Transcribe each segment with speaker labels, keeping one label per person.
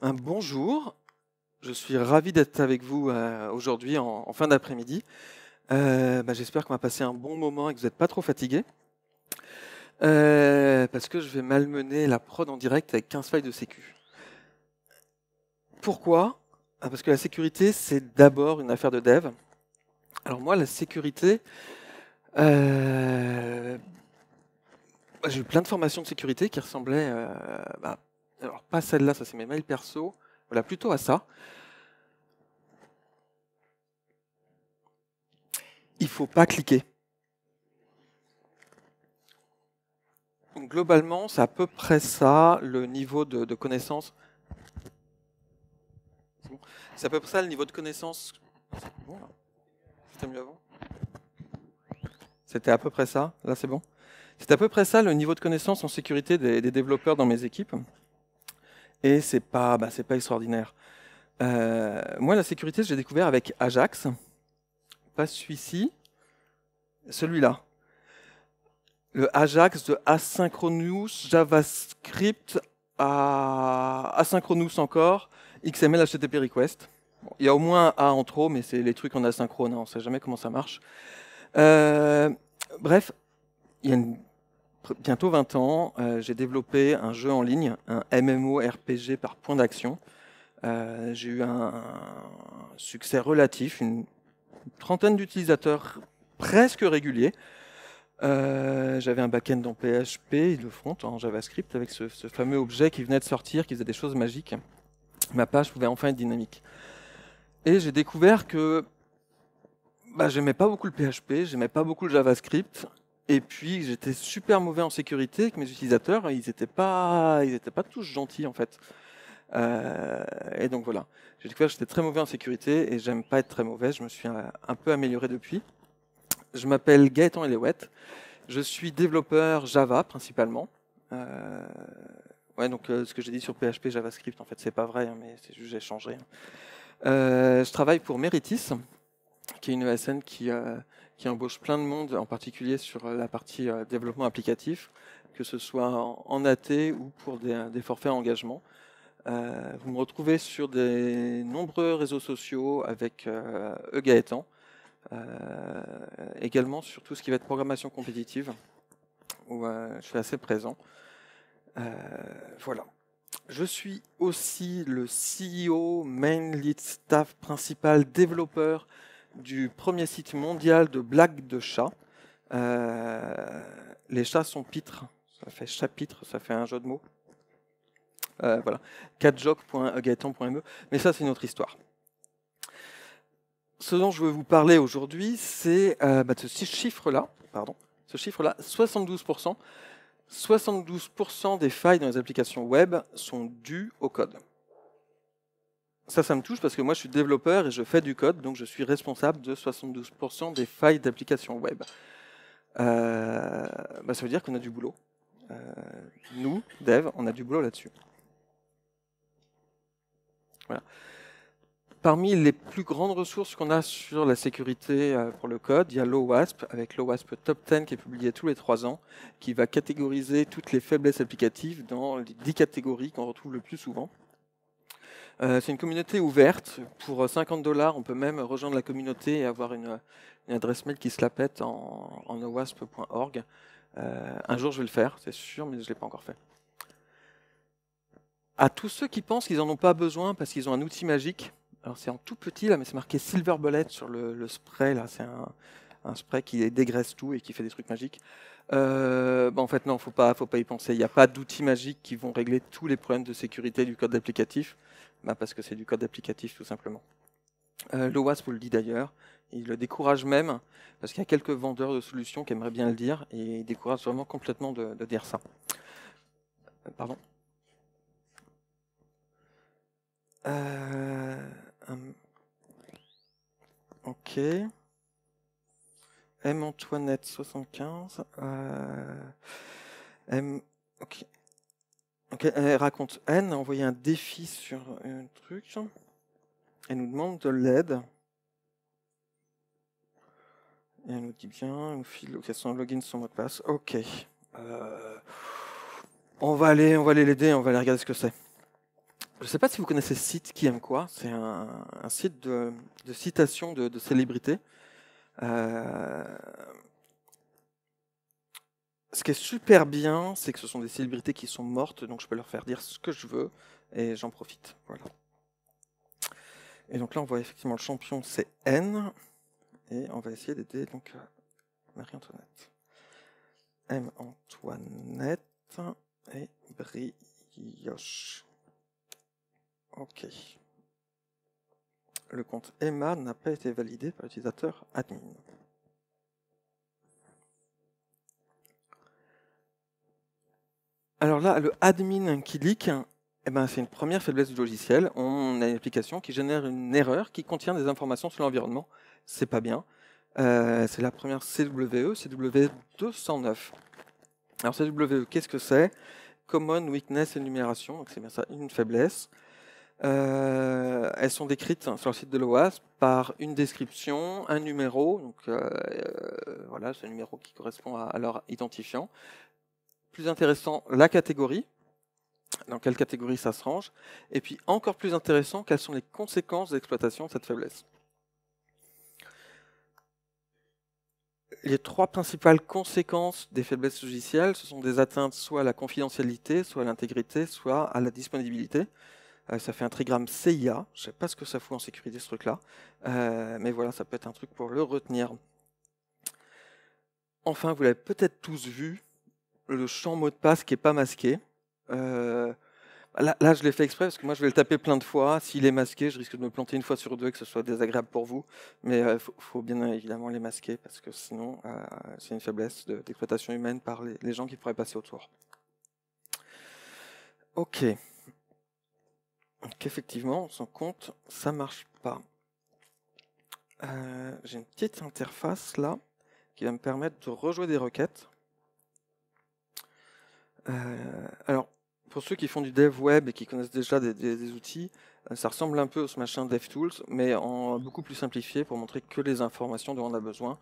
Speaker 1: Un bonjour, je suis ravi d'être avec vous aujourd'hui en fin d'après-midi. J'espère qu'on va passer un bon moment et que vous n'êtes pas trop fatigués. Parce que je vais malmener la prod en direct avec 15 failles de sécu. Pourquoi? Parce que la sécurité, c'est d'abord une affaire de dev. Alors moi, la sécurité, j'ai eu plein de formations de sécurité qui ressemblaient, alors pas celle-là, ça c'est mes mails perso, voilà, plutôt à ça. Il faut pas cliquer. Donc, globalement, c'est à peu près ça le niveau de connaissance. C'est bon. C'est à peu près ça le niveau de connaissance. C'est bon, là. C'était mieux avant. C'était à peu près ça. Là, c'est bon. C'est à peu près ça le niveau de connaissance en sécurité des développeurs dans mes équipes. Et c'est pas extraordinaire. Moi, la sécurité, j'ai découvert avec Ajax. Pas celui-ci, celui-là. Le Ajax de Asynchronous, JavaScript à Asynchronous encore, XML, HTTP request. Bon, il y a au moins un A en trop, mais c'est les trucs en asynchrone, hein, on ne sait jamais comment ça marche. Bref, il y a bientôt 20 ans, j'ai développé un jeu en ligne, un MMORPG par point d'action. J'ai eu un succès relatif, une trentaine d'utilisateurs presque réguliers. J'avais un back-end en PHP et le front en JavaScript avec ce fameux objet qui venait de sortir, qui faisait des choses magiques. Ma page pouvait enfin être dynamique. Et j'ai découvert que j'aimais pas beaucoup le PHP, j'aimais pas beaucoup le JavaScript, et puis j'étais super mauvais en sécurité, que mes utilisateurs, ils étaient pas tous gentils en fait. Et donc voilà, j'ai découvert que j'étais très mauvais en sécurité et j'aime pas être très mauvais. Je me suis un peu amélioré depuis. Je m'appelle Gaëtan Eléouette. Je suis développeur Java principalement. Donc ce que j'ai dit sur PHP, JavaScript, en fait, c'est pas vrai, hein, mais c'est juste j'ai changé. Je travaille pour Meritis, qui est une ESN qui embauche plein de monde, en particulier sur la partie développement applicatif, que ce soit en AT ou pour des forfaits engagement. Vous me retrouvez sur des nombreux réseaux sociaux avec Gaëtan. Également sur tout ce qui va être programmation compétitive, où je suis assez présent. Voilà. Je suis aussi le CEO, main lead staff principal, développeur du premier site mondial de blagues de chats. Les chats sont pitres, ça fait chapitre, ça fait un jeu de mots. Voilà, catjoke.gaetan.me, mais ça c'est une autre histoire. Ce dont je veux vous parler aujourd'hui, c'est de ce chiffre-là, 72%. 72% des failles dans les applications web sont dues au code. Ça me touche parce que moi je suis développeur et je fais du code, donc je suis responsable de 72% des failles d'applications web. Ça veut dire qu'on a du boulot. Nous, dev, on a du boulot là-dessus. Voilà. Parmi les plus grandes ressources qu'on a sur la sécurité pour le code, il y a l'OWASP, avec l'OWASP Top 10 qui est publié tous les 3 ans, qui va catégoriser toutes les faiblesses applicatives dans les 10 catégories qu'on retrouve le plus souvent. C'est une communauté ouverte. Pour 50$, on peut même rejoindre la communauté et avoir une adresse mail qui se la pète en owasp.org. Un jour, je vais le faire, c'est sûr, mais je ne l'ai pas encore fait. À tous ceux qui pensent qu'ils n'en ont pas besoin parce qu'ils ont un outil magique, alors c'est en tout petit là, mais c'est marqué Silver Bullet sur le spray là. C'est un spray qui dégraisse tout et qui fait des trucs magiques. En fait non, faut pas y penser. Il n'y a pas d'outils magiques qui vont régler tous les problèmes de sécurité du code applicatif, parce que c'est du code applicatif tout simplement. L'OWASP vous le dit d'ailleurs. Il le décourage même parce qu'il y a quelques vendeurs de solutions qui aimeraient bien le dire et il décourage vraiment complètement de dire ça. Pardon. Ok. M Antoinette 75. Ok. Elle raconte N a envoyé un défi sur un truc. Elle nous demande de l'aide. Et elle nous dit bien, elle nous file son login, son mot de passe. Ok. On va aller l'aider, on va aller regarder ce que c'est. Je ne sais pas si vous connaissez ce site Qui aime quoi. C'est un site de citation de célébrités. Ce qui est super bien, c'est que ce sont des célébrités qui sont mortes, donc je peux leur faire dire ce que je veux et j'en profite. Voilà. Et donc là, on voit effectivement le champion, c'est N, et on va essayer d'aider donc Marie-Antoinette. M-Antoinette et Brioche. Ok. Le compte Emma n'a pas été validé par l'utilisateur admin. Alors là, le admin qui leak, eh ben, c'est une première faiblesse du logiciel. On a une application qui génère une erreur qui contient des informations sur l'environnement. C'est pas bien. C'est la première CWE, CW209. Alors CWE, qu'est-ce que c'est? Common Weakness Enumération, donc c'est bien ça, une faiblesse. Elles sont décrites sur le site de l'OAS par une description, un numéro, donc voilà, c'est un numéro qui correspond à leur identifiant. Plus intéressant, la catégorie, dans quelle catégorie ça se range, et puis encore plus intéressant, quelles sont les conséquences d'exploitation de cette faiblesse. Les trois principales conséquences des faiblesses logicielles, ce sont des atteintes soit à la confidentialité, soit à l'intégrité, soit à la disponibilité. Ça fait un trigramme CIA, je ne sais pas ce que ça fout en sécurité ce truc-là, mais voilà, ça peut être un truc pour le retenir. Enfin, vous l'avez peut-être tous vu, le champ mot de passe qui n'est pas masqué. Là, je l'ai fait exprès parce que moi, je vais le taper plein de fois. S'il est masqué, je risque de me planter une fois sur deux et que ce soit désagréable pour vous. Mais il faut bien évidemment les masquer parce que sinon, c'est une faiblesse d'exploitation humaine par les gens qui pourraient passer autour. Ok. Donc effectivement, son compte, ça marche pas. J'ai une petite interface là qui va me permettre de rejouer des requêtes. Alors, pour ceux qui font du dev web et qui connaissent déjà des outils, ça ressemble un peu au machin DevTools, mais en beaucoup plus simplifié pour montrer que les informations dont on a besoin.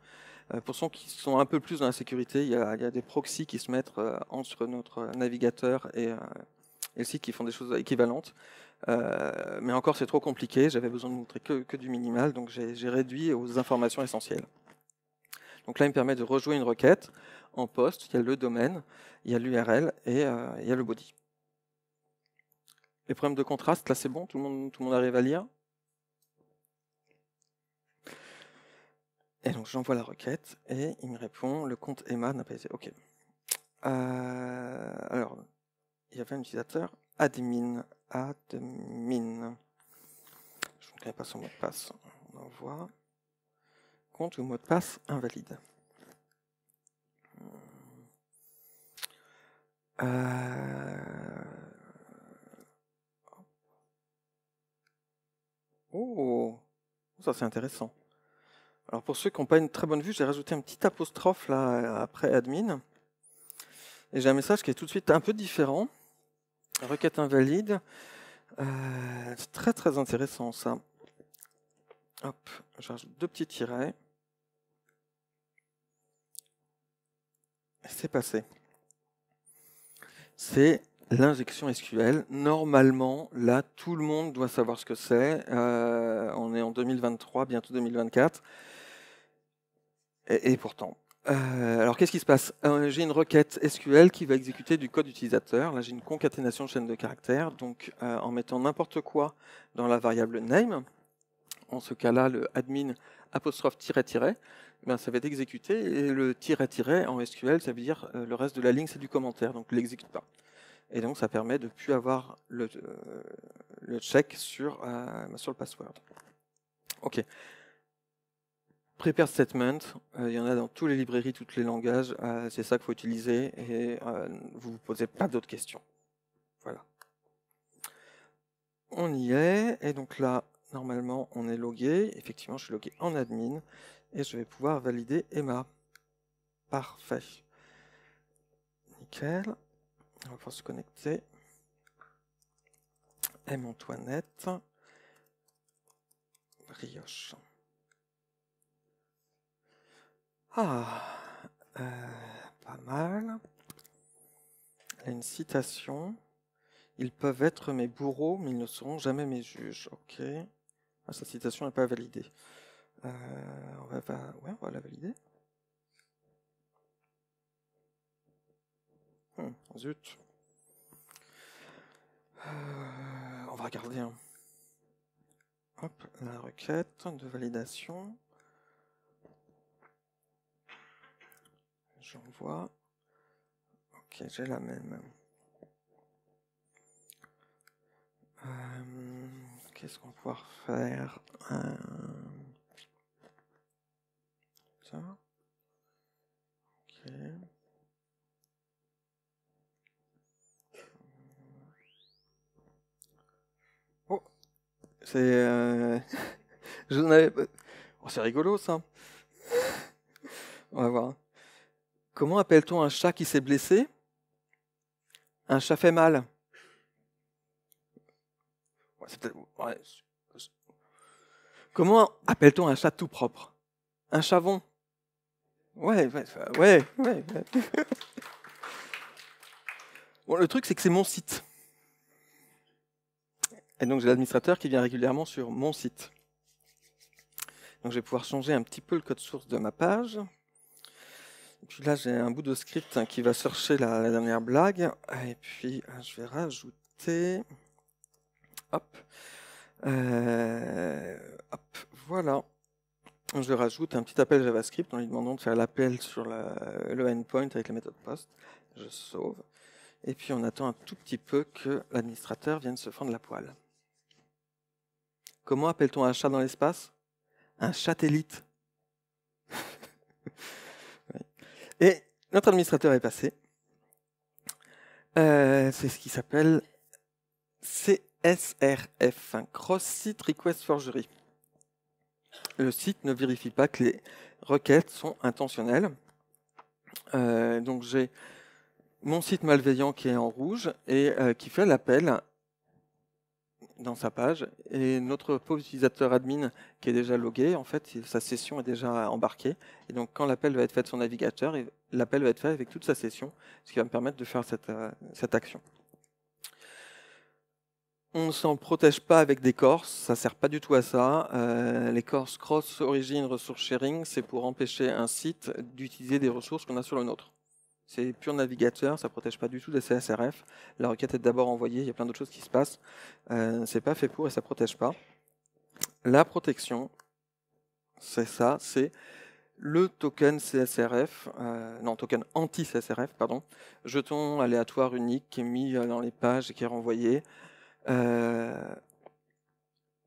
Speaker 1: Pour ceux qui sont un peu plus dans la sécurité, il y a des proxys qui se mettent entre notre navigateur et le site qui font des choses équivalentes. Mais encore, c'est trop compliqué. J'avais besoin de montrer que du minimal, donc j'ai réduit aux informations essentielles. Donc là, il me permet de rejouer une requête en post. Il y a le domaine, il y a l'URL et il y a le body. Les problèmes de contraste, là, c'est bon, tout le monde arrive à lire. Et donc, j'envoie la requête et il me répond, le compte Emma n'a pas été... OK. Alors, il y avait un utilisateur, admin. Je ne connais pas son mot de passe. On envoie. Compte ou mot de passe invalide. Oh, ça c'est intéressant. Alors pour ceux qui n'ont pas une très bonne vue, j'ai rajouté un petit apostrophe là après admin. Et j'ai un message qui est tout de suite un peu différent. Requête invalide. C'est très très intéressant ça. Hop, je rajoute deux petits tirets. Et c'est passé. C'est l'injection SQL. Normalement, là, tout le monde doit savoir ce que c'est. On est en 2023, bientôt 2024. Et pourtant. Alors, qu'est-ce qui se passe? J'ai une requête SQL qui va exécuter du code utilisateur. Là, j'ai une concaténation de chaîne de caractères. Donc, en mettant n'importe quoi dans la variable name, en ce cas-là, le admin apostrophe tiret, ben, ça va être exécuté. Et le tiret en SQL, ça veut dire le reste de la ligne, c'est du commentaire. Donc, ne l'exécute pas. Et donc, ça permet de ne plus avoir le check sur le password. OK. Prepare statement, il y en a dans toutes les librairies, tous les langages, c'est ça qu'il faut utiliser et vous ne vous posez pas d'autres questions. Voilà. On y est, et donc là, normalement, on est logué. Effectivement, je suis logué en admin et je vais pouvoir valider Emma. Parfait. Nickel. On va pouvoir se connecter. M-Antoinette. Brioche. Pas mal. Il y a une citation. Ils peuvent être mes bourreaux, mais ils ne seront jamais mes juges. Ok. Ah, sa citation n'est pas validée. Ouais, on va la valider. Zut. On va regarder. Hein. Hop, la requête de validation. J'envoie. Ok, j'ai la même. Qu'est-ce qu'on va pouvoir faire ça. Ok. Oh, c'est... Je n'avais pas... Oh, c'est rigolo ça. On va voir. Comment appelle-t-on un chat qui s'est blessé? Un chat fait mal. Ouais, ouais. Comment appelle-t-on un chat tout propre? Un chavon. Ouais. Bon, le truc, c'est que c'est mon site. Et donc, j'ai l'administrateur qui vient régulièrement sur mon site. Donc, je vais pouvoir changer un petit peu le code source de ma page. Et puis là, j'ai un bout de script qui va chercher la dernière blague. Et puis, je vais rajouter... Hop. Hop, voilà. Je rajoute un petit appel JavaScript en lui demandant de faire l'appel sur le endpoint avec la méthode post. Je sauve. Et puis on attend un tout petit peu que l'administrateur vienne se fendre la poêle. Comment appelle-t-on un chat dans l'espace? Un satellite. Et notre administrateur est passé. C'est ce qui s'appelle CSRF, Cross Site Request Forgery. Le site ne vérifie pas que les requêtes sont intentionnelles. Donc j'ai mon site malveillant qui est en rouge et qui fait l'appel dans sa page. Et notre pauvre utilisateur admin qui est déjà logué, en fait, sa session est déjà embarquée. Et donc quand l'appel va être fait de son navigateur, l'appel va être fait avec toute sa session, ce qui va me permettre de faire cette action. On ne s'en protège pas avec des CORS, ça sert pas du tout à ça. Les CORS Cross Origin Resource Sharing, c'est pour empêcher un site d'utiliser des ressources qu'on a sur le nôtre. C'est pur navigateur, ça ne protège pas du tout des CSRF. La requête est d'abord envoyée, il y a plein d'autres choses qui se passent. C'est pas fait pour et ça ne protège pas. La protection, c'est ça, c'est le token CSRF, token anti-CSRF, pardon, jeton aléatoire unique qui est mis dans les pages et qui est renvoyé.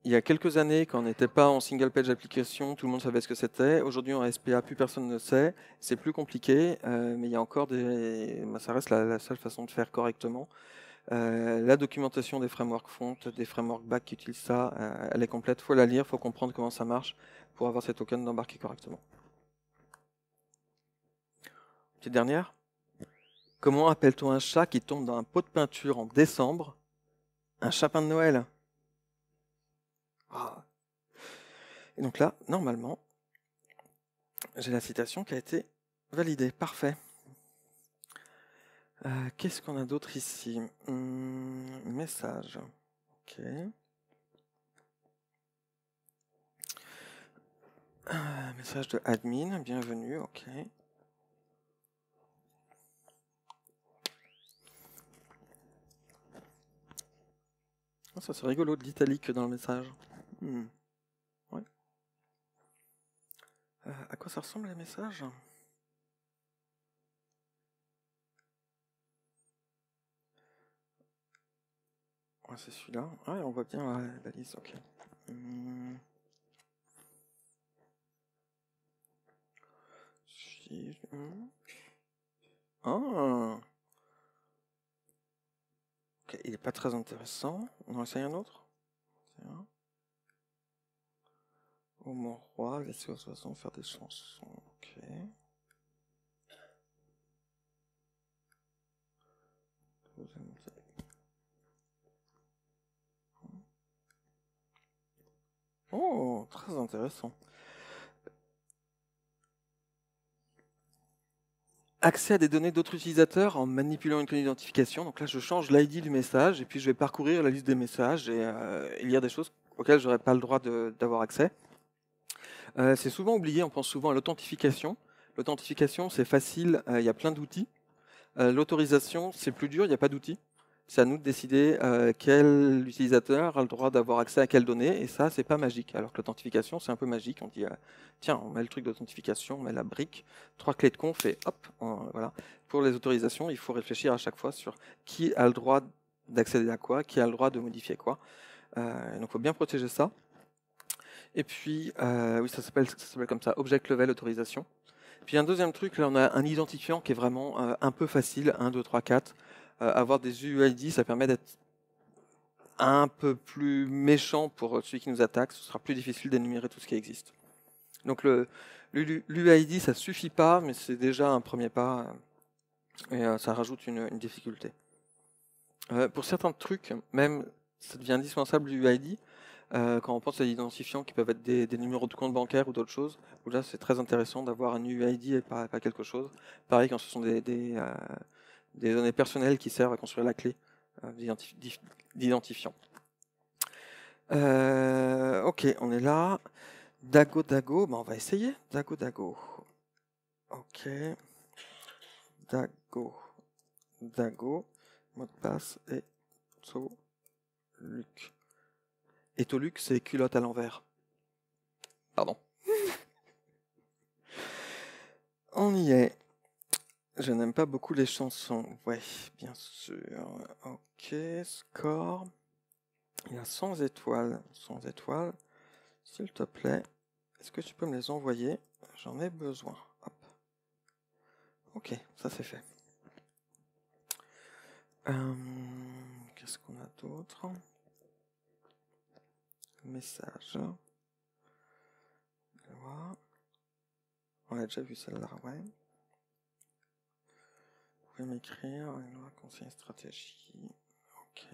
Speaker 1: Il y a quelques années, quand on n'était pas en single page application, tout le monde savait ce que c'était. Aujourd'hui, en SPA, plus personne ne sait. C'est plus compliqué, mais il y a encore ça reste la seule façon de faire correctement. La documentation des frameworks front, des frameworks back qui utilisent ça, elle est complète. Il faut la lire, il faut comprendre comment ça marche pour avoir ces tokens d'embarquer correctement. Petite dernière. Comment appelle-t-on un chat qui tombe dans un pot de peinture en décembre? Un chapin de Noël. Ah. Et donc là, normalement, j'ai la citation qui a été validée. Parfait. Qu'est-ce qu'on a d'autre ici? Message. Ok. Message de admin, bienvenue, ok. Oh, ça c'est rigolo de l'italique dans le message. Ouais. À quoi ça ressemble les messages? Ouais, c'est celui-là. Ah, on voit bien la liste, ok. Ah. Ok, il n'est pas très intéressant. On en essaye un autre? Au mon roi, laissez aux oiseaux faire des chansons. Ok. Oh, très intéressant. accès à des données d'autres utilisateurs en manipulant une clé d'identification. Donc là, je change l'ID du message et puis je vais parcourir la liste des messages et lire des choses auxquelles je n'aurais pas le droit d'avoir accès. C'est souvent oublié, on pense souvent à l'authentification. L'authentification, c'est facile, il y a plein d'outils. L'autorisation, c'est plus dur, il n'y a pas d'outils. C'est à nous de décider quel utilisateur a le droit d'avoir accès à quelles données, et ça, c'est pas magique. Alors que l'authentification, c'est un peu magique. On dit, tiens, on met le truc d'authentification, on met la brique, 3 clés de conf, et hop, voilà. Pour les autorisations, il faut réfléchir à chaque fois sur qui a le droit d'accéder à quoi, qui a le droit de modifier quoi. Donc, il faut bien protéger ça. Et puis, oui, ça s'appelle comme ça, Object Level Autorisation. Puis un deuxième truc, là, on a un identifiant qui est vraiment un peu facile, 1, 2, 3, 4. Avoir des UUID, ça permet d'être un peu plus méchant pour celui qui nous attaque. Ce sera plus difficile d'énumérer tout ce qui existe. Donc l'UID, ça suffit pas, mais c'est déjà un premier pas et ça rajoute une difficulté. Pour certains trucs, même, ça devient indispensable l'UID. Quand on pense à des identifiants qui peuvent être des numéros de compte bancaire ou d'autres choses, où là c'est très intéressant d'avoir un UID et pas quelque chose. Pareil quand ce sont des données personnelles qui servent à construire la clé d'identifiant. Ok, on est là. Dago, on va essayer. Dago. Ok. Dago. Mot de passe et Toluc. Et Toluc, c'est culotte à l'envers. Pardon. On y est. Je n'aime pas beaucoup les chansons. Ouais, bien sûr. Ok, score. Il a 100 étoiles. 100 étoiles. S'il te plaît, est-ce que tu peux me les envoyer? J'en ai besoin. Hop. Ok, ça c'est fait. Qu'est-ce qu'on a d'autre? Message. Voilà. On a déjà vu celle-là, ouais. Vous pouvez m'écrire, conseiller stratégie. Ok.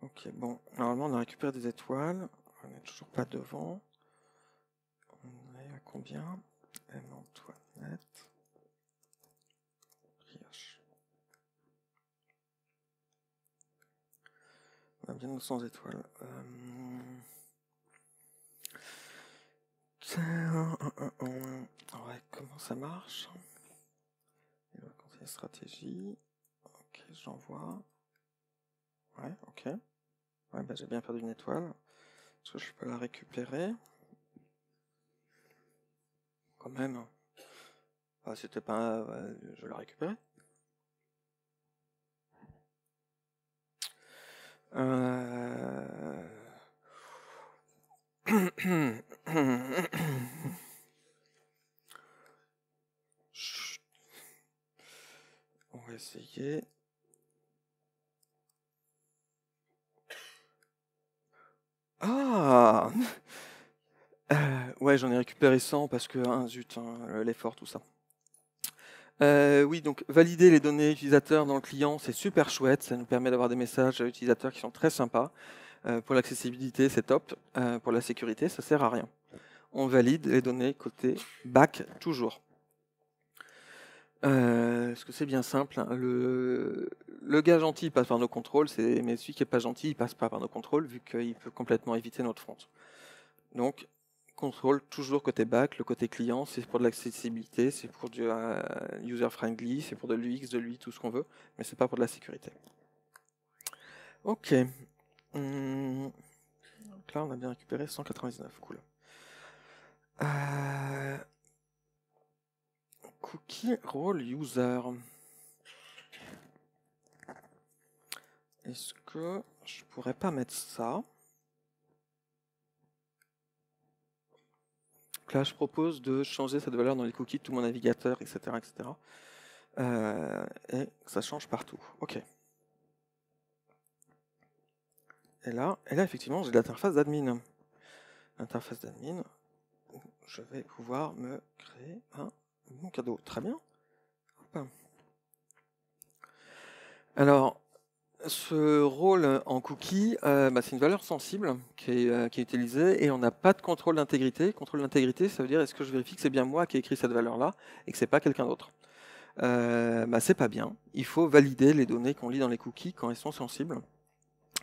Speaker 1: Ok, bon. Normalement, on a récupéré des étoiles. On n'est toujours pas devant. On est à combien? M-Antoinette. Brioche. On a bien 900 étoiles. Ouais, comment ça marche? Conseiller stratégie. Ok, j'envoie. Ouais, ok. Ouais, bah, j'ai bien perdu une étoile. Est-ce que je peux la récupérer? Quand même. Ah, c'était pas... je la récupérer. On va essayer. Ah ouais, j'en ai récupéré 100 parce que, zut, l'effort, tout ça. Oui, donc valider les données utilisateurs dans le client, c'est super chouette. Ça nous permet d'avoir des messages utilisateurs qui sont très sympas. Pour l'accessibilité, c'est top. Pour la sécurité, ça sert à rien. On valide les données côté back toujours. Parce que c'est bien simple. Hein. Le gars gentil passe par nos contrôles, mais celui qui n'est pas gentil, il passe pas par nos contrôles, vu qu'il peut complètement éviter notre front. Donc, contrôle toujours côté back. Le côté client, c'est pour de l'accessibilité, c'est pour du user-friendly, c'est pour de l'UX, de l'UI, tout ce qu'on veut, mais c'est pas pour de la sécurité. Ok. Donc là, on a bien récupéré 199, cool. Cookie role user. Est-ce que je pourrais pas mettre ça? Donc là, je propose de changer cette valeur dans les cookies de tout mon navigateur, etc. etc. Et ça change partout. Ok. Et là effectivement, j'ai l'interface d'admin. L'interface d'admin, je vais pouvoir me créer un bon cadeau. Très bien. Hop. Alors, Ce rôle en cookie, c'est une valeur sensible qui est utilisée et on n'a pas de contrôle d'intégrité. Contrôle d'intégrité, ça veut dire est-ce que je vérifie que c'est bien moi qui ai écrit cette valeur-là et que c'est pas quelqu'un d'autre. C'est pas bien. Il faut valider les données qu'on lit dans les cookies quand elles sont sensibles.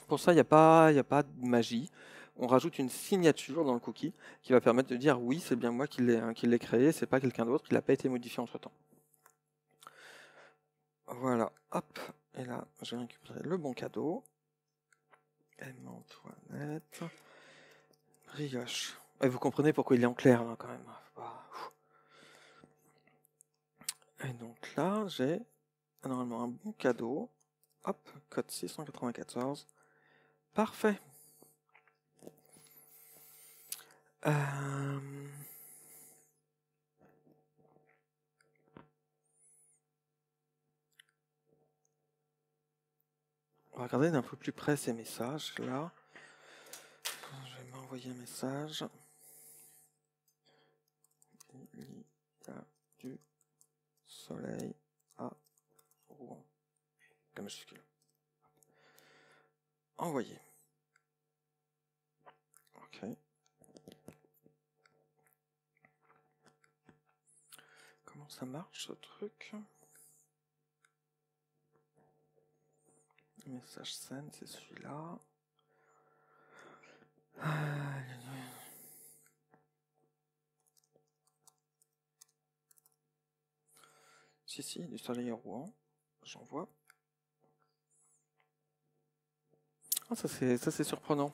Speaker 1: Pour ça, il n'y a pas de magie. On rajoute une signature dans le cookie qui va permettre de dire oui, c'est bien moi qui l'ai créé, c'est pas quelqu'un d'autre, il n'a pas été modifié entre-temps. Voilà, hop, et là, je vais récupérer le bon cadeau. M-Antoinette, brioche. Et vous comprenez pourquoi il est en clair, là, quand même. Et donc là, j'ai normalement un bon cadeau. Hop, code 694. Parfait. On va regarder d'un peu plus près ces messages là. Je vais m'envoyer un message. Il y a du soleil à Rouen. La majuscule. Envoyer. Ok. Comment ça marche ce truc? Le message send, c'est celui-là. Si, du soleil à Rouen. J'envoie. Ah, ça c'est surprenant.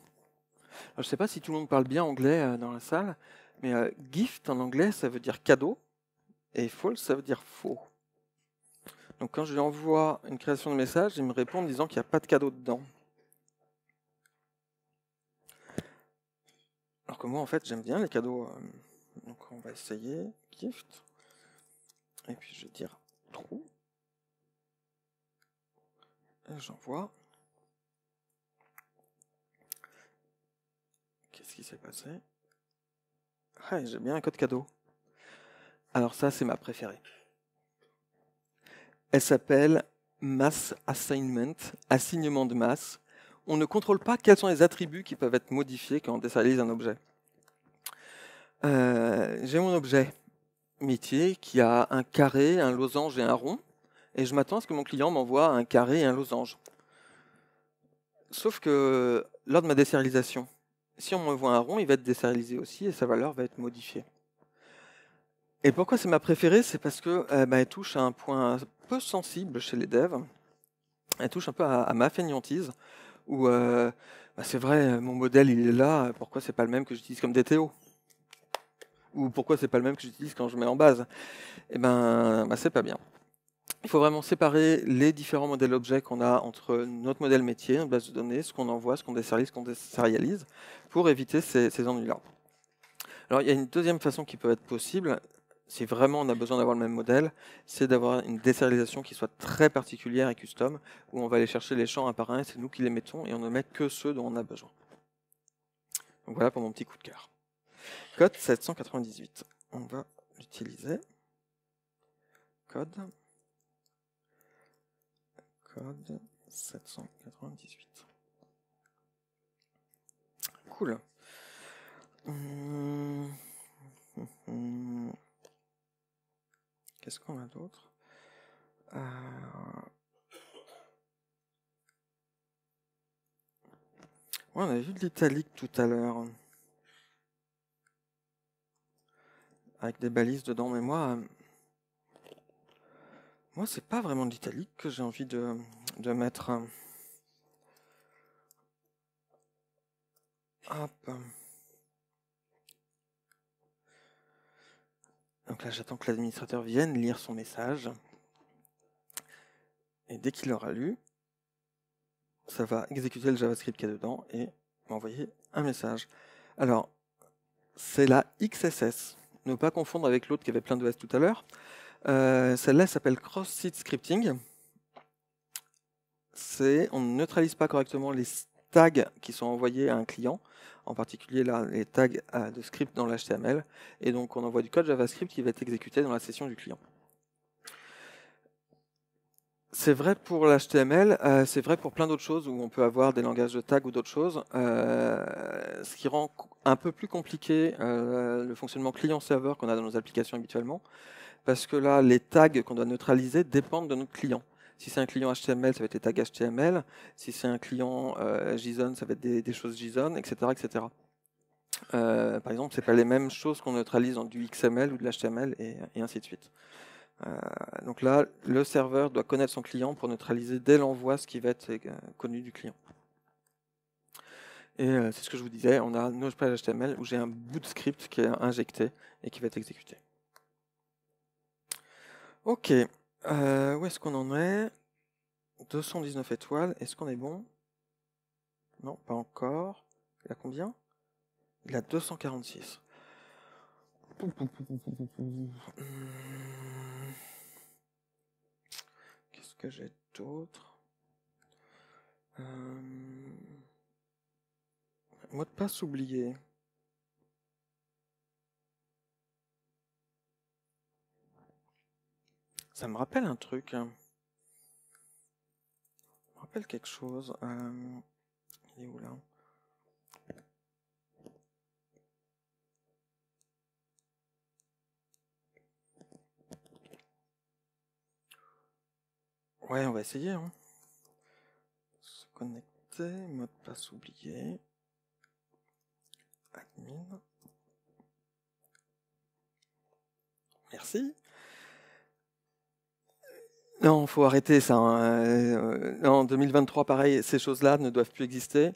Speaker 1: Alors, je sais pas si tout le monde parle bien anglais dans la salle, mais gift en anglais, ça veut dire cadeau, et false, ça veut dire faux. Donc quand je lui envoie une création de message, il me répond en disant qu'il n'y a pas de cadeau dedans. Alors que moi, en fait, j'aime bien les cadeaux. Donc on va essayer. Gift. Et puis je vais dire true. Et j'envoie. Qu'est-ce qui s'est passé? Ah, j'ai bien un code cadeau. Alors ça, c'est ma préférée. Elle s'appelle Mass Assignment, assignement de masse. On ne contrôle pas quels sont les attributs qui peuvent être modifiés quand on désérialise un objet. J'ai mon objet métier qui a un carré, un losange et un rond, et je m'attends à ce que mon client m'envoie un carré et un losange. Sauf que lors de ma désérialisation, si on m'envoie un rond, il va être désérialisé aussi et sa valeur va être modifiée. Et pourquoi c'est ma préférée? C'est parce que elle touche à un point un peu sensible chez les devs. Elle touche un peu à ma fainéantise, où c'est vrai, mon modèle il est là, pourquoi c'est pas le même que j'utilise comme DTO? Ou pourquoi c'est pas le même que j'utilise quand je mets en base? Et c'est pas bien. Il faut vraiment séparer les différents modèles objets qu'on a entre notre modèle métier, notre base de données, ce qu'on envoie, ce qu'on désérialise, pour éviter ces ennuis-là. Alors il y a une deuxième façon qui peut être possible, si vraiment on a besoin d'avoir le même modèle, c'est d'avoir une désérialisation qui soit très particulière et custom, où on va aller chercher les champs un par un, c'est nous qui les mettons, et on ne met que ceux dont on a besoin. Donc voilà pour mon petit coup de cœur. Code 798. On va l'utiliser. Code 798. Cool. Qu'est-ce qu'on a d'autre? On avait vu de l'italique tout à l'heure. Avec des balises dedans, mais moi c'est pas vraiment de l'italique que j'ai envie de mettre. Hop. Donc là, j'attends que l'administrateur vienne lire son message. Et dès qu'il l'aura lu, ça va exécuter le JavaScript qu'il y a dedans et m'envoyer un message. Alors, c'est la XSS. Ne pas confondre avec l'autre qui avait plein de S tout à l'heure. Celle-là s'appelle Cross-Site Scripting. On ne neutralise pas correctement les tags qui sont envoyés à un client, en particulier là, les tags de script dans l'HTML, et donc on envoie du code JavaScript qui va être exécuté dans la session du client. C'est vrai pour l'HTML, c'est vrai pour plein d'autres choses où on peut avoir des langages de tag ou d'autres choses. Ce qui rend un peu plus compliqué le fonctionnement client-serveur qu'on a dans nos applications habituellement, parce que là, les tags qu'on doit neutraliser dépendent de notre client. Si c'est un client HTML, ça va être des tags HTML. Si c'est un client JSON, ça va être des choses JSON, etc., etc. Par exemple, c'est pas les mêmes choses qu'on neutralise dans du XML ou de l'HTML et ainsi de suite. Donc là, le serveur doit connaître son client pour neutraliser dès l'envoi ce qui va être connu du client. Et c'est ce que je vous disais, on a Node.js HTML où j'ai un bout de script qui est injecté et qui va être exécuté. Ok, où est-ce qu'on en est? 219 étoiles, est-ce qu'on est bon? Non, pas encore. Il a combien? Il a 246. Qu'est-ce que j'ai d'autre? Mot de passe oublié. Ça me rappelle un truc. Ça me rappelle quelque chose. Il est où là? Ouais, on va essayer. Hein. Se connecter, mot de passe oublié. Admin. Merci. Non, faut arrêter ça. Hein. En 2023, pareil, ces choses-là ne doivent plus exister.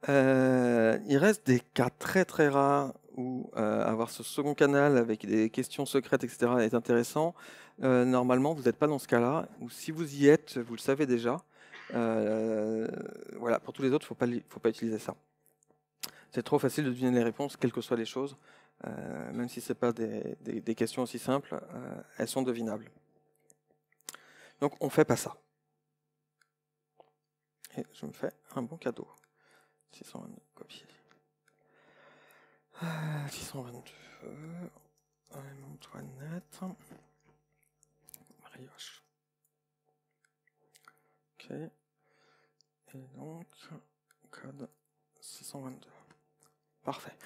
Speaker 1: Il reste des cas très très rares où avoir ce second canal avec des questions secrètes, etc., est intéressant. Normalement, vous n'êtes pas dans ce cas-là. Ou si vous y êtes, vous le savez déjà. Voilà, pour tous les autres, faut pas utiliser ça. C'est trop facile de deviner les réponses, quelles que soient les choses. Même si ce n'est pas des questions aussi simples, elles sont devinables. Donc on ne fait pas ça. Et je me fais un bon cadeau. 622, copier. 622. Antoinette. Brioche. Ok. Et donc, code 622. Parfait.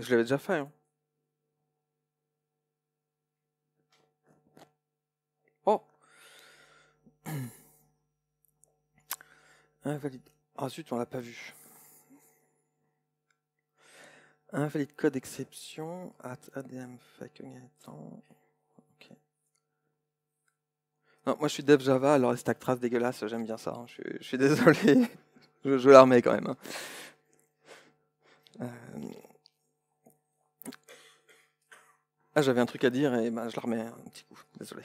Speaker 1: Je l'avais déjà fait. Hein. Oh. Invalide. Ah zut, on l'a pas vu. Invalide code exception at adm fake. Ok. Non, moi je suis dev Java, alors les stack traces dégueulasses, j'aime bien ça. Hein. Je suis désolé. je la remets quand même. Hein. Ah, j'avais un truc à dire et ben, je la remets un petit coup. Désolé.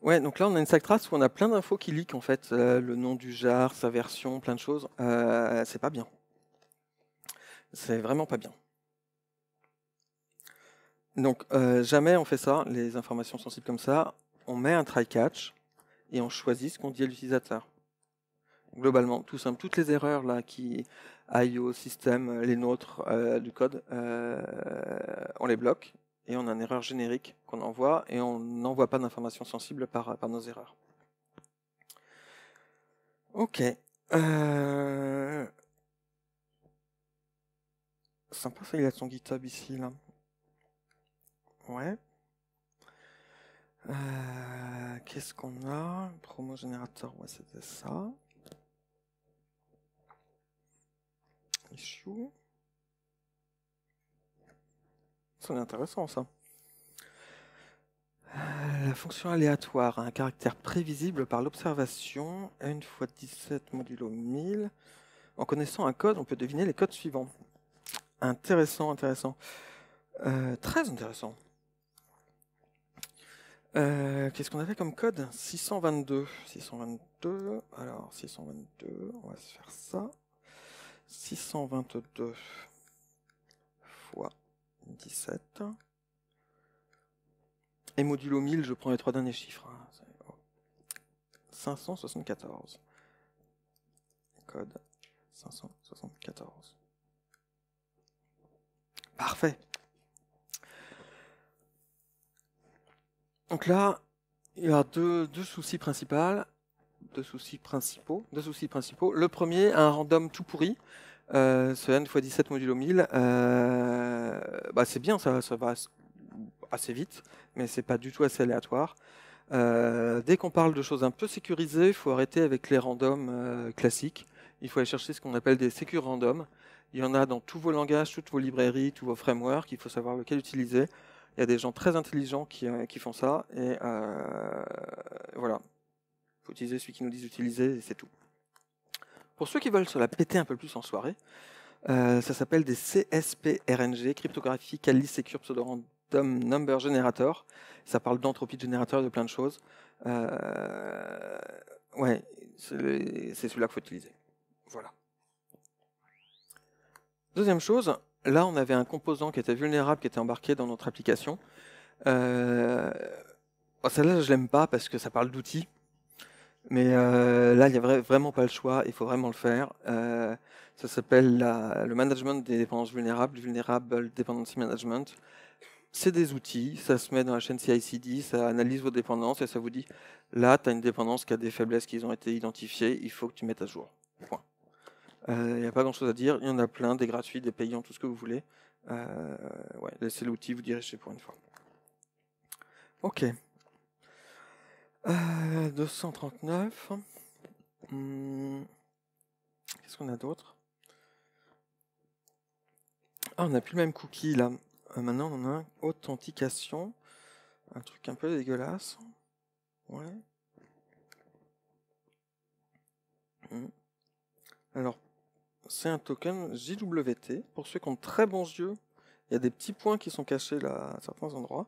Speaker 1: Ouais, donc là on a une stack trace où on a plein d'infos qui leak en fait, le nom du jar, sa version, plein de choses. C'est pas bien. C'est vraiment pas bien. Donc jamais on fait ça, les informations sensibles comme ça. On met un try-catch et on choisit ce qu'on dit à l'utilisateur. Globalement, tout simple. Toutes les erreurs là qui aillent au système, les nôtres du code, on les bloque et on a une erreur générique qu'on envoie et on n'envoie pas d'informations sensibles par nos erreurs. Ok. Sympa ça, il a son GitHub ici là. Ouais. Qu'est-ce qu'on a? Promo générateur, ouais, c'était ça. Issue. C'est intéressant ça. La fonction aléatoire a un caractère prévisible par l'observation. N fois 17 modulo 1000. En connaissant un code, on peut deviner les codes suivants. Intéressant, intéressant. Très intéressant. Qu'est-ce qu'on avait comme code? 622. 622. Alors, 622, on va se faire ça. 622 fois 17. Et modulo 1000, je prends les trois derniers chiffres. 574. Code 574. Parfait. Donc là, il y a deux soucis principaux. Deux soucis principaux. Le premier, un random tout pourri. Ce n x 17 modulo 1000, c'est bien, ça va assez vite, mais c'est pas du tout assez aléatoire. Dès qu'on parle de choses un peu sécurisées, il faut arrêter avec les randoms classiques. Il faut aller chercher ce qu'on appelle des secure randoms. Il y en a dans tous vos langages, toutes vos librairies, tous vos frameworks. Il faut savoir lequel utiliser. Il y a des gens très intelligents qui font ça. Et voilà. Il faut utiliser celui qui nous disent d'utiliser et c'est tout. Pour ceux qui veulent se la péter un peu plus en soirée, ça s'appelle des CSPRNG, Cryptography Kali Secure Pseudo Random Number Generator. Ça parle d'entropie de générateur et de plein de choses. Ouais, c'est celui-là qu'il faut utiliser. Voilà. Deuxième chose, là on avait un composant qui était vulnérable, qui était embarqué dans notre application. Celle-là je l'aime pas parce que ça parle d'outils. Mais là, il n'y a vraiment pas le choix, il faut vraiment le faire. Ça s'appelle le management des dépendances vulnérables, Vulnerable Dependency Management. C'est des outils, ça se met dans la chaîne CI/CD, ça analyse vos dépendances et ça vous dit, là, tu as une dépendance qui a des faiblesses qui ont été identifiées, il faut que tu mettes à jour. Point. Il n'y a pas grand-chose à dire, il y en a plein, des gratuits, des payants, tout ce que vous voulez. Ouais, laissez l'outil vous diriger pour une fois. Ok. 239. Qu'est-ce qu'on a d'autre? Ah, on n'a plus le même cookie là. Maintenant, on en a un authentication. Un truc un peu dégueulasse. Ouais. Alors, c'est un token JWT. Pour ceux qui ont de très bons yeux, il y a des petits points qui sont cachés là à certains endroits.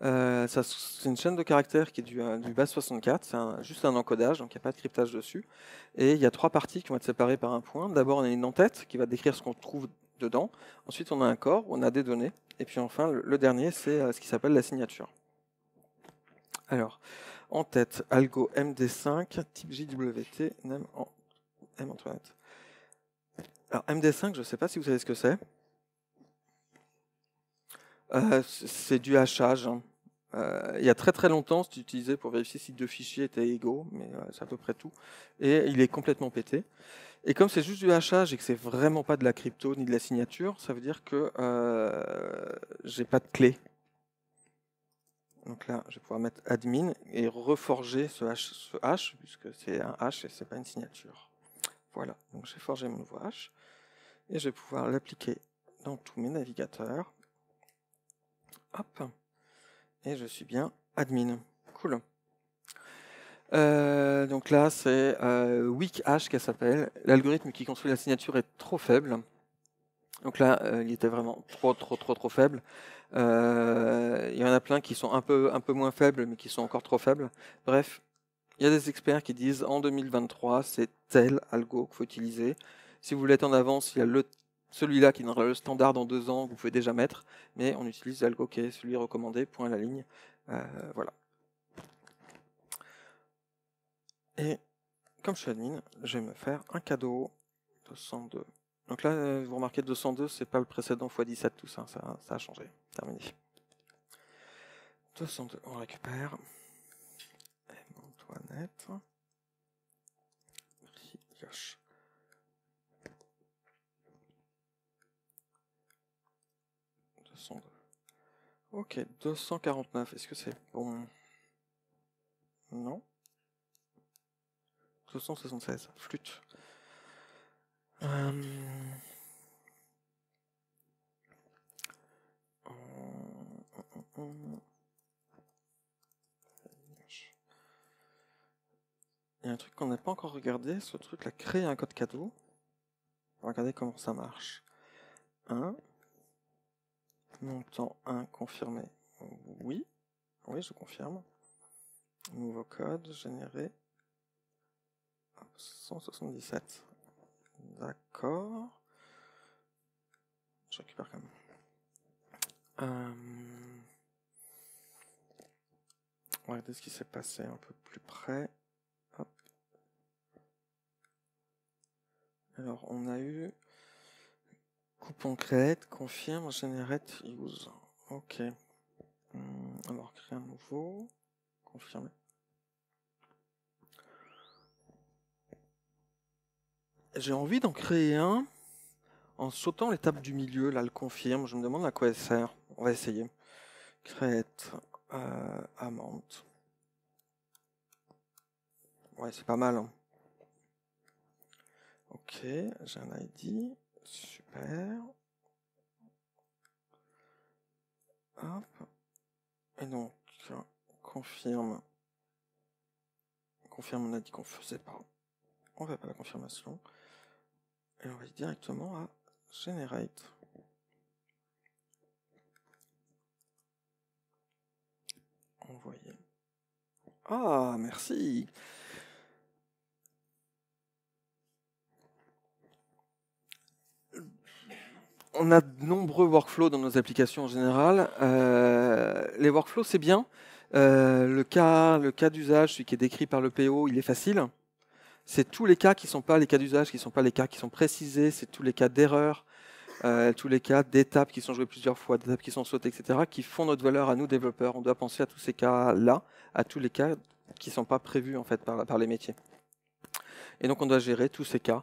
Speaker 1: C'est une chaîne de caractères qui est du base64, c'est juste un encodage, donc il n'y a pas de cryptage dessus. Et il y a trois parties qui vont être séparées par un point. D'abord, on a une en-tête qui va décrire ce qu'on trouve dedans. Ensuite, on a un corps où on a des données. Et puis enfin, le dernier, c'est ce qui s'appelle la signature. Alors, en-tête, algo MD5, type JWT, name en M Antoinette. Alors, MD5, je ne sais pas si vous savez ce que c'est. C'est du hachage. Hein. Il y a très très longtemps, c'était utilisé pour vérifier si deux fichiers étaient égaux, mais c'est à peu près tout. Et il est complètement pété. Et comme c'est juste du hachage et que c'est vraiment pas de la crypto ni de la signature, ça veut dire que j'ai pas de clé. Donc là, je vais pouvoir mettre admin et reforger ce hash puisque c'est un hash et c'est pas une signature. Voilà, donc j'ai forgé mon nouveau hash et je vais pouvoir l'appliquer dans tous mes navigateurs. Hop. Et je suis bien admin. Cool. Donc là, c'est weak hash qu'elle s'appelle. L'algorithme qui construit la signature est trop faible. Donc là, il était vraiment trop faible. Il y en a plein qui sont un peu moins faibles, mais qui sont encore trop faibles. Bref, il y a des experts qui disent en 2023, c'est tel algo qu'il faut utiliser. Si vous voulez être en avance, il y a celui-là qui donnera le standard dans 2 ans, que vous pouvez déjà mettre, mais on utilise l'algo qui est celui recommandé, point à la ligne. Voilà. Et comme je suis admin, je vais me faire un cadeau. 202. Donc là, vous remarquez 202, c'est pas le précédent x17, tout ça, ça a changé. Terminé. 202, on récupère. Antoinette. Brioche. 202. Ok, 249, est-ce que c'est bon? Non. 276, flûte. Il y a un truc qu'on n'a pas encore regardé, ce truc là, créer un code cadeau. On va regarder comment ça marche. 1. Montant 1 confirmé. Oui. Oui, je confirme. Nouveau code généré. 177. D'accord. Je récupère quand même. On va regarder ce qui s'est passé un peu plus près. Hop. Alors, on a eu coupon create, confirme, generate, use. Ok. On va recréer un nouveau. Confirmer. J'ai envie d'en créer un en sautant l'étape du milieu, là, le confirme. Je me demande à quoi elle sert. On va essayer. Create amount. Ouais, c'est pas mal. Hein. Ok, j'ai un ID. Super. Hop. Et donc, confirme. Confirme, on a dit qu'on faisait pas. On fait pas la confirmation. Et on va directement à generate. Envoyer. Ah, merci. On a de nombreux workflows dans nos applications en général. Les workflows, c'est bien. Le cas d'usage, celui qui est décrit par le PO, il est facile. C'est tous les cas qui ne sont pas les cas d'usage, qui ne sont pas les cas qui sont précisés, c'est tous les cas d'erreur, tous les cas d'étapes qui sont jouées plusieurs fois, d'étapes qui sont sautées, etc., qui font notre valeur à nous développeurs. On doit penser à tous ces cas-là, à tous les cas qui ne sont pas prévus en fait par les métiers. Et donc on doit gérer tous ces cas,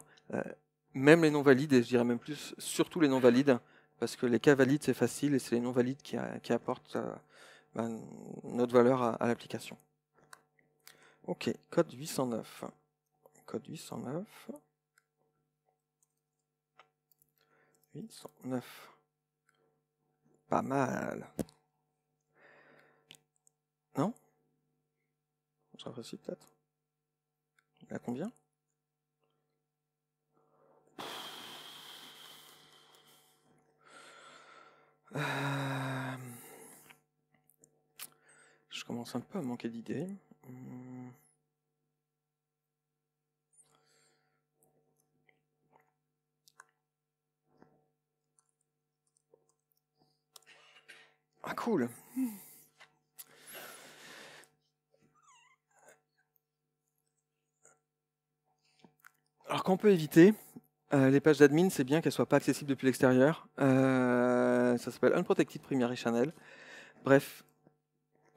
Speaker 1: même les non valides, et je dirais même plus, surtout les non valides, parce que les cas valides c'est facile et c'est les non valides qui apportent notre valeur à l'application. Ok, code 809. Code 809. 809. Pas mal. Non? Je réfléchis peut-être. Il a combien? Je commence un peu à manquer d'idées. Ah cool. Alors qu'on peut éviter, les pages d'admin, c'est bien qu'elles ne soient pas accessibles depuis l'extérieur. Ça s'appelle Unprotected Primary Channel. Bref,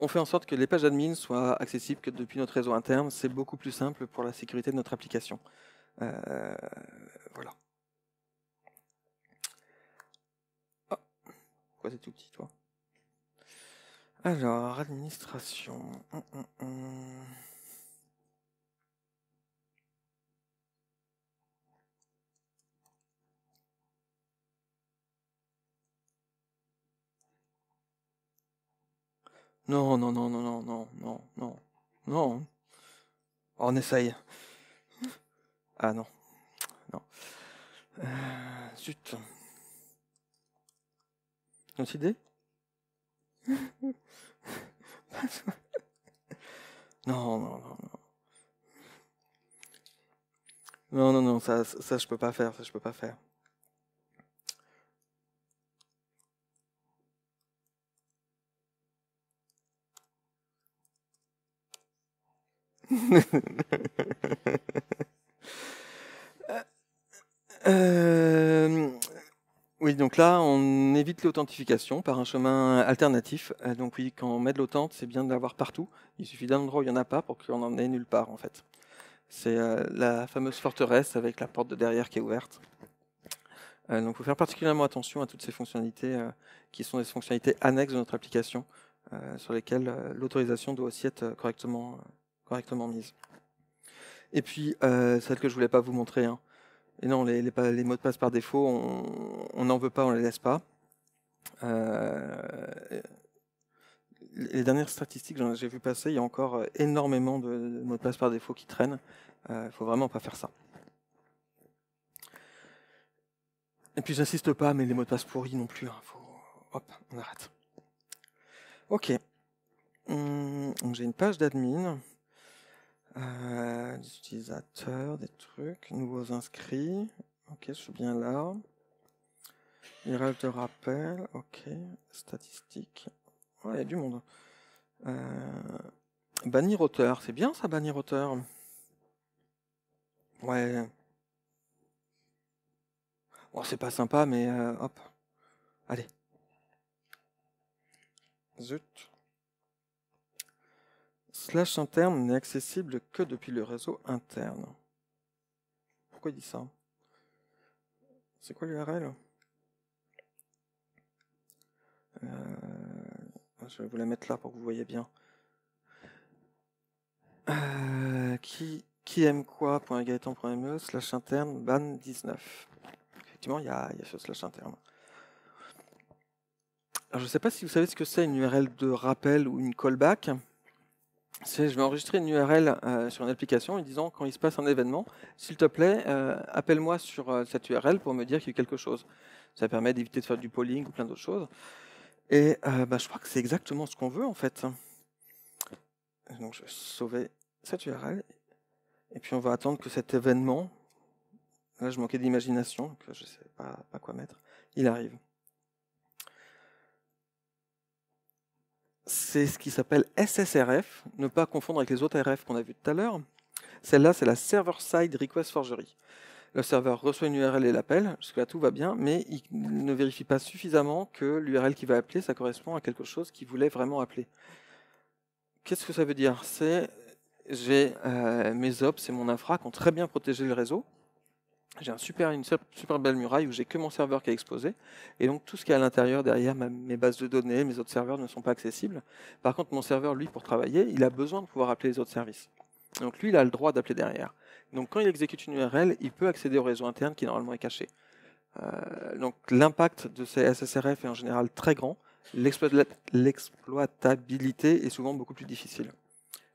Speaker 1: on fait en sorte que les pages admin soient accessibles que depuis notre réseau interne. C'est beaucoup plus simple pour la sécurité de notre application. Voilà. Oh, pourquoi c'est tout petit, toi? Alors, administration. Non, non, non, non, non, non, non, non, non. On essaye. Ah non, non. Zut. Une autre idée? Non, non, non, non. Non, non, non, ça je peux pas faire, ça je peux pas faire. Oui, donc là, on évite l'authentification par un chemin alternatif. Donc oui, quand on met de l'authent, c'est bien de l'avoir partout. Il suffit d'un endroit où il n'y en a pas pour qu'on en ait nulle part, en fait. C'est la fameuse forteresse avec la porte de derrière qui est ouverte. Donc il faut faire particulièrement attention à toutes ces fonctionnalités qui sont des fonctionnalités annexes de notre application, sur lesquelles l'autorisation doit aussi être correctement mise. Et puis, celle que je voulais pas vous montrer, hein. Et non, les mots de passe par défaut, on n'en veut pas, on les laisse pas. Les dernières statistiques que j'ai vu passer, il y a encore énormément de mots de passe par défaut qui traînent. Il faut vraiment pas faire ça. Et puis j'insiste pas, mais les mots de passe pourris non plus. Hein. Hop, on arrête. Ok. Donc j'ai une page d'admin. Des utilisateurs, des trucs, nouveaux inscrits. Ok, je suis bien là. URL de rappel, ok. Statistiques. Ouais, il y a du monde. Bannir auteur, c'est bien ça, bannir auteur. Ouais. Oh, c'est pas sympa, mais hop. Allez. Zut. Slash interne n'est accessible que depuis le réseau interne. Pourquoi il dit ça? C'est quoi l'URL? Je vais vous la mettre là pour que vous voyez bien. Qui aime quoi.gaetan.me slash interne ban 19. Effectivement, il y a ce slash interne. Alors, je ne sais pas si vous savez ce que c'est une URL de rappel ou une callback. Je vais enregistrer une URL sur une application en disant quand il se passe un événement, s'il te plaît, appelle-moi sur cette URL pour me dire qu'il y a quelque chose. Ça permet d'éviter de faire du polling ou plein d'autres choses. Et je crois que c'est exactement ce qu'on veut en fait. Donc je vais sauver cette URL. Et puis on va attendre que cet événement, là je manquais d'imagination, donc je ne sais pas quoi mettre, il arrive. C'est ce qui s'appelle SSRF, ne pas confondre avec les autres RF qu'on a vu tout à l'heure. Celle-là, c'est la Server-Side Request Forgery. Le serveur reçoit une URL et l'appelle, jusque-là tout va bien, mais il ne vérifie pas suffisamment que l'URL qu'il va appeler, ça correspond à quelque chose qu'il voulait vraiment appeler. Qu'est-ce que ça veut dire? J'ai mes ops et mon infra qui ont très bien protégé le réseau. J'ai une super belle muraille où j'ai que mon serveur qui est exposé. Et donc tout ce qui est à l'intérieur, derrière mes bases de données, mes autres serveurs ne sont pas accessibles. Par contre, mon serveur, lui, pour travailler, il a besoin de pouvoir appeler les autres services. Donc lui, il a le droit d'appeler derrière. Donc quand il exécute une URL, il peut accéder au réseau interne qui normalement est caché. Donc l'impact de ces SSRF est en général très grand. L'exploitabilité est souvent beaucoup plus difficile.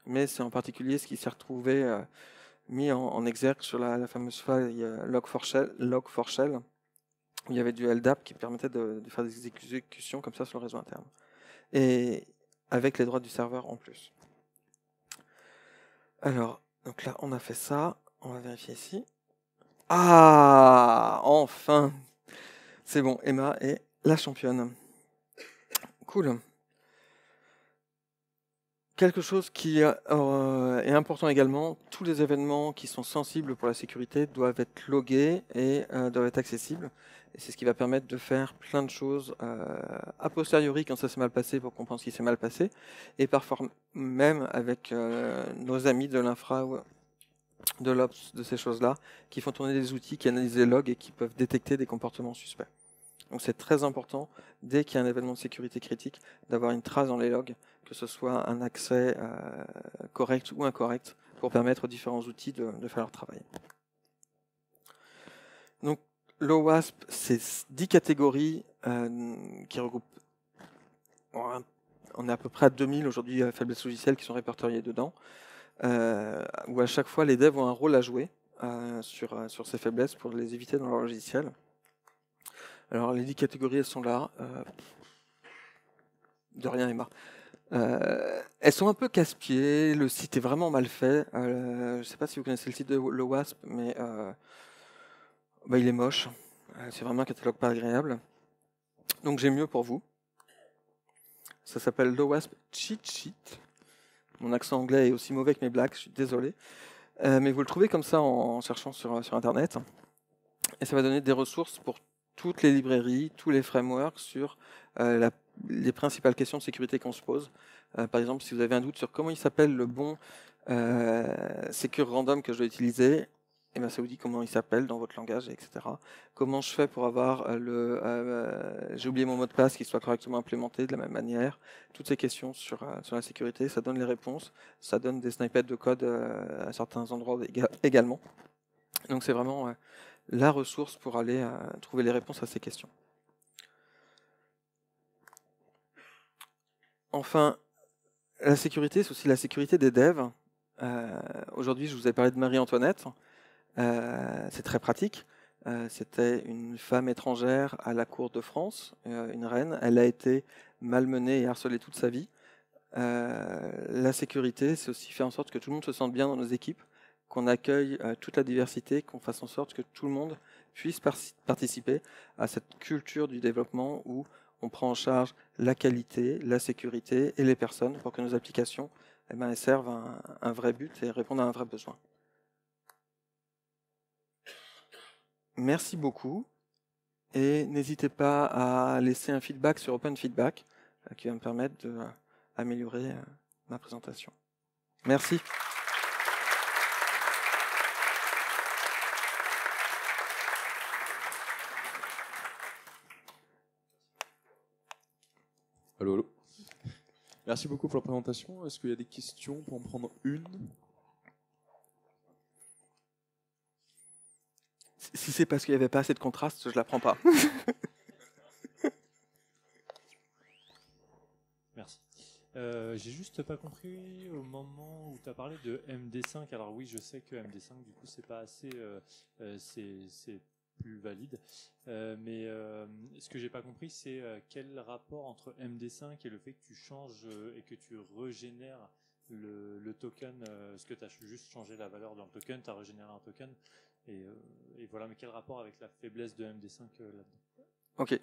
Speaker 1: Mais c'est en particulier ce qui s'est retrouvé mis en exergue sur la fameuse faille Log4Shell, où il y avait du LDAP qui permettait de faire des exécutions comme ça sur le réseau interne. Et avec les droits du serveur en plus. Alors, donc là, on a fait ça. On va vérifier ici. Ah, enfin! C'est bon, Emma est la championne. Cool. Quelque chose qui est important également, tous les événements qui sont sensibles pour la sécurité doivent être logués et doivent être accessibles. Et c'est ce qui va permettre de faire plein de choses a posteriori quand ça s'est mal passé pour comprendre ce qui s'est mal passé. Et parfois même avec nos amis de l'infra ou de l'Ops, de ces choses-là, qui font tourner des outils qui analysent les logs et qui peuvent détecter des comportements suspects. Donc c'est très important, dès qu'il y a un événement de sécurité critique, d'avoir une trace dans les logs, que ce soit un accès correct ou incorrect, pour permettre aux différents outils de faire leur travail. Donc l'OWASP, c'est 10 catégories qui regroupent... On est à peu près à 2000 aujourd'hui faiblesses logicielles qui sont répertoriées dedans, où à chaque fois les devs ont un rôle à jouer sur ces faiblesses pour les éviter dans leur logiciel. Alors les 10 catégories, elles sont là. De rien, Emma. Elles sont un peu casse-pieds, le site est vraiment mal fait. Je ne sais pas si vous connaissez le site de l'OWASP, mais il est moche. C'est vraiment un catalogue pas agréable. Donc j'ai mieux pour vous. Ça s'appelle l'OWASP Cheat Sheet. Mon accent anglais est aussi mauvais que mes blagues, je suis désolé. Mais vous le trouvez comme ça en cherchant sur Internet. Et ça va donner des ressources pour toutes les librairies, tous les frameworks sur les principales questions de sécurité qu'on se pose. Par exemple, si vous avez un doute sur comment il s'appelle le bon secure random que je dois utiliser, et ben ça vous dit comment il s'appelle dans votre langage, etc. Comment je fais pour avoir j'ai oublié mon mot de passe qui soit correctement implémenté de la même manière. Toutes ces questions sur la sécurité, ça donne les réponses, ça donne des snippets de code à certains endroits également. Donc c'est vraiment la ressource pour aller trouver les réponses à ces questions. Enfin, la sécurité, c'est aussi la sécurité des devs. Aujourd'hui, je vous ai parlé de Marie-Antoinette. C'est très pratique. C'était une femme étrangère à la cour de France, une reine. Elle a été malmenée et harcelée toute sa vie. La sécurité, c'est aussi faire en sorte que tout le monde se sente bien dans nos équipes, qu'on accueille toute la diversité, qu'on fasse en sorte que tout le monde puisse participer à cette culture du développement où on prend en charge la qualité, la sécurité et les personnes pour que nos applications elles servent un vrai but et répondent à un vrai besoin. Merci beaucoup. Et n'hésitez pas à laisser un feedback sur OpenFeedback qui va me permettre d'améliorer ma présentation. Merci.
Speaker 2: Allô, allô. Merci beaucoup pour la présentation. Est-ce qu'il y a des questions pour en prendre une?
Speaker 1: Si c'est parce qu'il n'y avait pas assez de contraste, je ne la prends pas.
Speaker 3: Merci. J'ai juste pas compris au moment où tu as parlé de MD5. Alors oui, je sais que MD5, du coup, c'est pas assez, c'est plus valide. Mais ce que j'ai pas compris, c'est quel rapport entre MD5 et le fait que tu changes et que tu régénères le token, ce que tu as juste changé la valeur dans le token, tu as régénéré un token. Et voilà, mais quel rapport avec la faiblesse de MD5 là-dedans?
Speaker 1: Ok.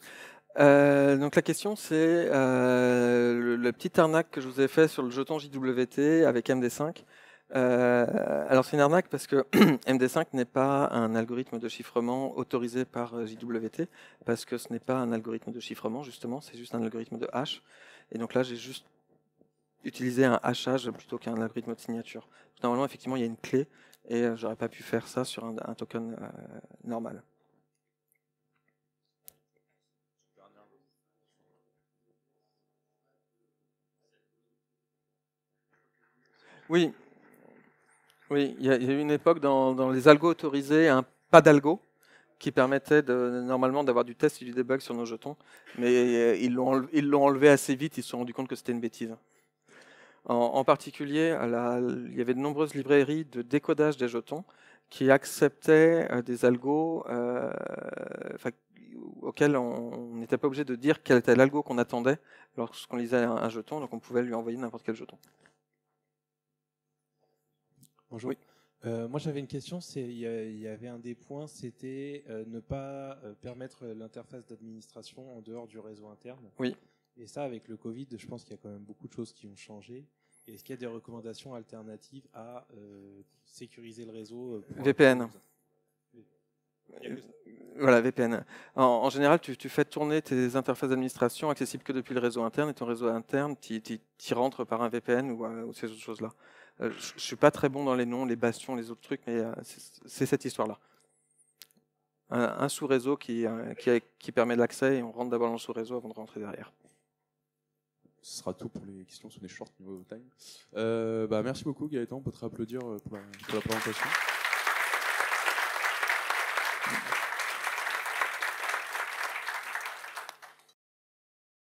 Speaker 1: Donc la question c'est le petit arnaque que je vous ai fait sur le jeton JWT avec MD5. Alors c'est une arnaque parce que MD5 n'est pas un algorithme de chiffrement autorisé par JWT, parce que ce n'est pas un algorithme de chiffrement justement, c'est juste un algorithme de hash. Et donc là j'ai juste utilisé un hachage plutôt qu'un algorithme de signature. Normalement effectivement il y a une clé et j'aurais pas pu faire ça sur un token normal. Oui, oui, il y a eu une époque dans les algos autorisés, un pas d'algo qui permettait normalement d'avoir du test et du debug sur nos jetons, mais ils l'ont enlevé assez vite, ils se sont rendus compte que c'était une bêtise. En particulier, il y avait de nombreuses librairies de décodage des jetons qui acceptaient des algos auxquels on n'était pas obligé de dire quel était l'algo qu'on attendait lorsqu'on lisait un jeton, donc on pouvait lui envoyer n'importe quel jeton.
Speaker 4: Bonjour.
Speaker 1: Oui.
Speaker 4: Moi j'avais une question, il y avait un des points, c'était ne pas permettre l'interface d'administration en dehors du réseau interne.
Speaker 1: Oui.
Speaker 4: Et ça, avec le Covid, je pense qu'il y a quand même beaucoup de choses qui ont changé. Est-ce qu'il y a des recommandations alternatives à sécuriser le réseau
Speaker 1: VPN. Voilà, VPN. En général, tu fais tourner tes interfaces d'administration accessibles que depuis le réseau interne, et ton réseau interne, tu rentres par un VPN ou ces autres choses-là. Je ne suis pas très bon dans les noms, les bastions, les autres trucs, mais c'est cette histoire-là. Un sous-réseau qui permet l'accès, et on rentre d'abord dans le sous-réseau avant de rentrer derrière.
Speaker 2: Ce sera tout pour les questions, on est short niveau time. Merci beaucoup Gaëtan, on peut te réapplaudir pour la présentation.